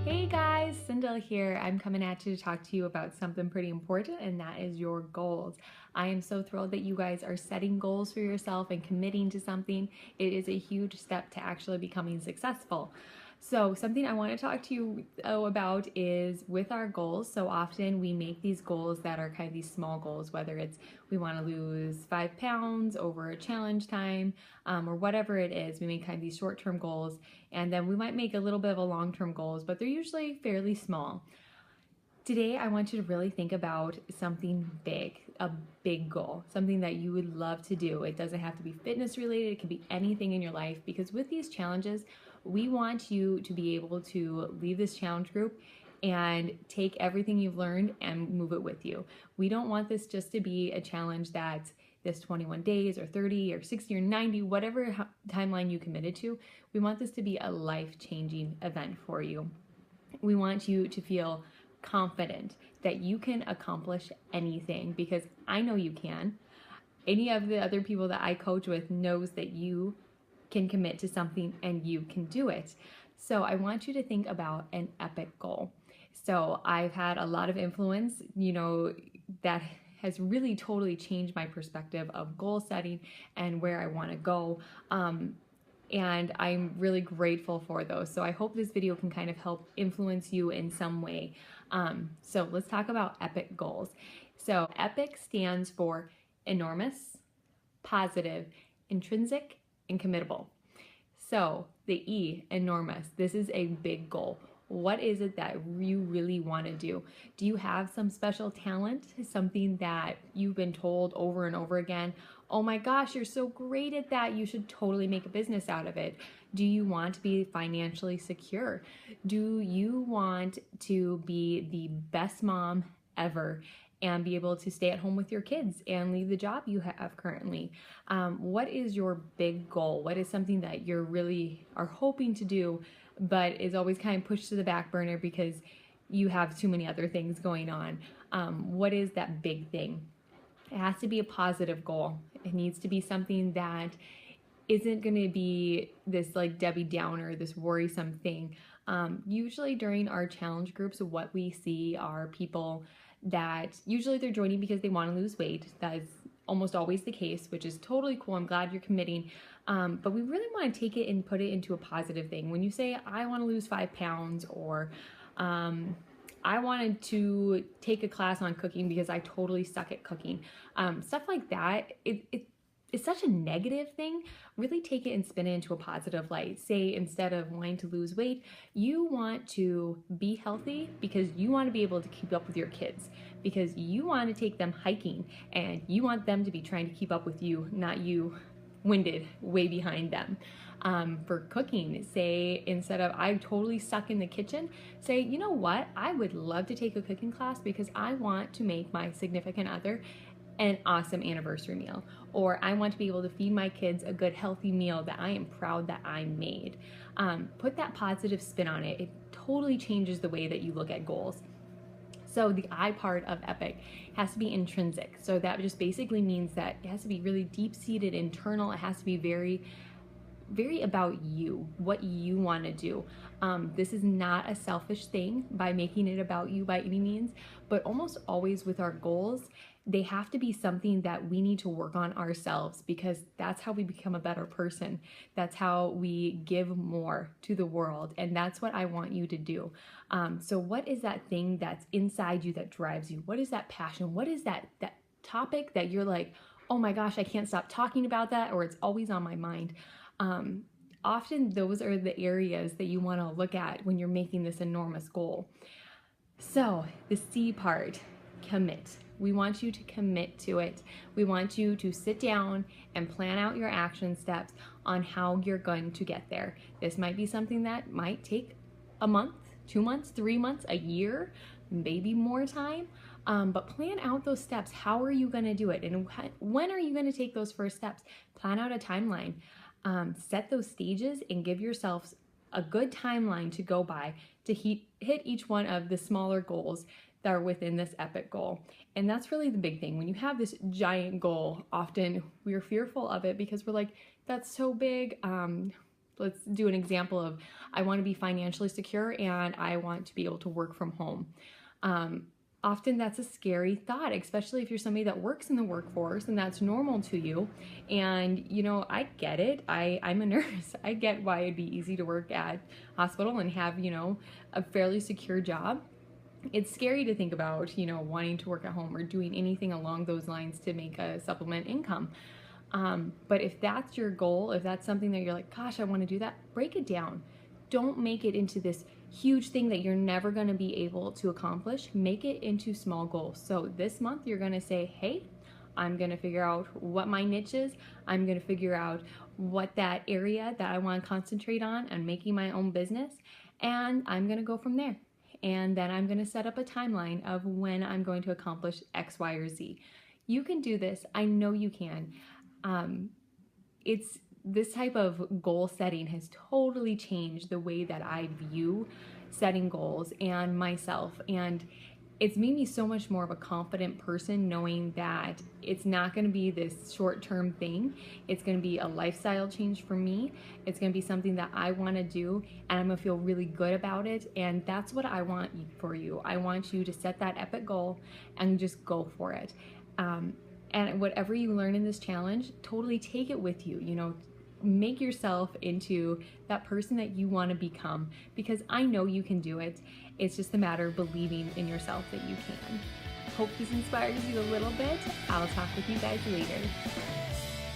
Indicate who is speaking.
Speaker 1: Hey guys, Cinderella here. I'm coming at you to talk to you about something pretty important, and that is your goals. I am so thrilled that you guys are setting goals for yourself and committing to something. It is a huge step to actually becoming successful. So, something I want to talk to you about is with our goals. So often we make these goals that are kind of these small goals, whether it's we want to lose 5 pounds over a challenge time, or whatever it is. We make kind of these short term goals, and then we might make a little bit of a long term goals, but they're usually fairly small. Today, I want you to really think about something big, a big goal, something that you would love to do. It doesn't have to be fitness related, it can be anything in your life, because with these challenges, we want you to be able to leave this challenge group and take everything you've learned and move it with you. We don't want this just to be a challenge that's this 21 days or 30 or 60 or 90, whatever timeline you committed to. We want this to be a life-changing event for you. We want you to feel confident that you can accomplish anything, because I know you can. Any of the other people that I coach with knows that you can commit to something and you can do it. So I want you to think about an epic goal. So I've had a lot of influence, that has really totally changed my perspective of goal setting and where I want to go. And I'm really grateful for those. So I hope this video can kind of help influence you in some way. So let's talk about EPIC goals. So EPIC stands for enormous, positive, intrinsic, and committable. So the E, enormous, this is a big goal. What is it that you really want to do? Do you have some special talent, something that you've been told over and over again, oh my gosh, you're so great at that, you should totally make a business out of it? Do you want to be financially secure? Do you want to be the best mom ever and be able to stay at home with your kids and leave the job you have currently? What is your big goal? What is something that you're really are hoping to do, but is always kind of pushed to the back burner because you have too many other things going on? What is that big thing? It has to be a positive goal. It needs to be something that isn't going to be this like Debbie Downer, this worrisome thing. Usually during our challenge groups, what we see are people that usually they're joining because they want to lose weight. That is almost always the case, which is totally cool. I'm glad you're committing. But we really want to take it and put it into a positive thing. When you say, I want to lose 5 pounds, or I wanted to take a class on cooking because I totally suck at cooking, stuff like that, it's such a negative thing. Really take it and spin it into a positive light. Say, instead of wanting to lose weight, you want to be healthy because you want to be able to keep up with your kids, because you want to take them hiking and you want them to be trying to keep up with you, not you winded way behind them. For cooking, say, instead of I totally suck in the kitchen, say, you know what, I would love to take a cooking class because I want to make my significant other an awesome anniversary meal, or I want to be able to feed my kids a good healthy meal that I am proud that I made. Put that positive spin on it. It totally changes the way that you look at goals. So the I part of EPIC has to be intrinsic. So that just basically means that it has to be really deep-seated, internal. It has to be very about you, what you want to do. This is not a selfish thing by making it about you by any means, but almost always with our goals, they have to be something that we need to work on ourselves, because that's how we become a better person. That's how we give more to the world, and that's what I want you to do. So what is that thing that's inside you that drives you? What is that passion? What is that topic that you're like, oh my gosh, I can't stop talking about that, or it's always on my mind? Often those are the areas that you want to look at when you're making this enormous goal. So the C part, commit. We want you to commit to it. We want you to sit down and plan out your action steps on how you're going to get there. This might be something that might take a month, 2 months, 3 months, a year, maybe more time. But plan out those steps. How are you going to do it? And when are you going to take those first steps? Plan out a timeline. Set those stages and give yourselves a good timeline to go by to hit each one of the smaller goals that are within this epic goal. And that's really the big thing. When you have this giant goal, often we're fearful of it because we're like, that's so big. let's do an example of, I want to be financially secure and I want to be able to work from home. Often that's a scary thought, especially if you're somebody that works in the workforce and that's normal to you. And, you know, I get it. I'm a nurse. I get why it'd be easy to work at hospital and have, you know, a fairly secure job. It's scary to think about, you know, wanting to work at home or doing anything along those lines to make a supplement income. But if that's your goal, if that's something that you're like, gosh, I want to do that, break it down. Don't make it into this huge thing that you're never going to be able to accomplish. Make it into small goals. So this month you're going to say, hey, I'm going to figure out what my niche is. I'm going to figure out what that area that I want to concentrate on and making my own business. And I'm going to go from there. And then I'm going to set up a timeline of when I'm going to accomplish X, Y, or Z. You can do this. I know you can. It's this type of goal setting has totally changed the way that I view setting goals and myself. And it's made me so much more of a confident person, knowing that it's not going to be this short-term thing. It's going to be a lifestyle change for me. It's going to be something that I want to do, and I'm going to feel really good about it. And that's what I want for you. I want you to set that epic goal and just go for it. And whatever you learn in this challenge, totally take it with you. You know, make yourself into that person that you want to become, because I know you can do it. It's just a matter of believing in yourself that you can. Hope this inspires you a little bit. I'll talk with you guys later.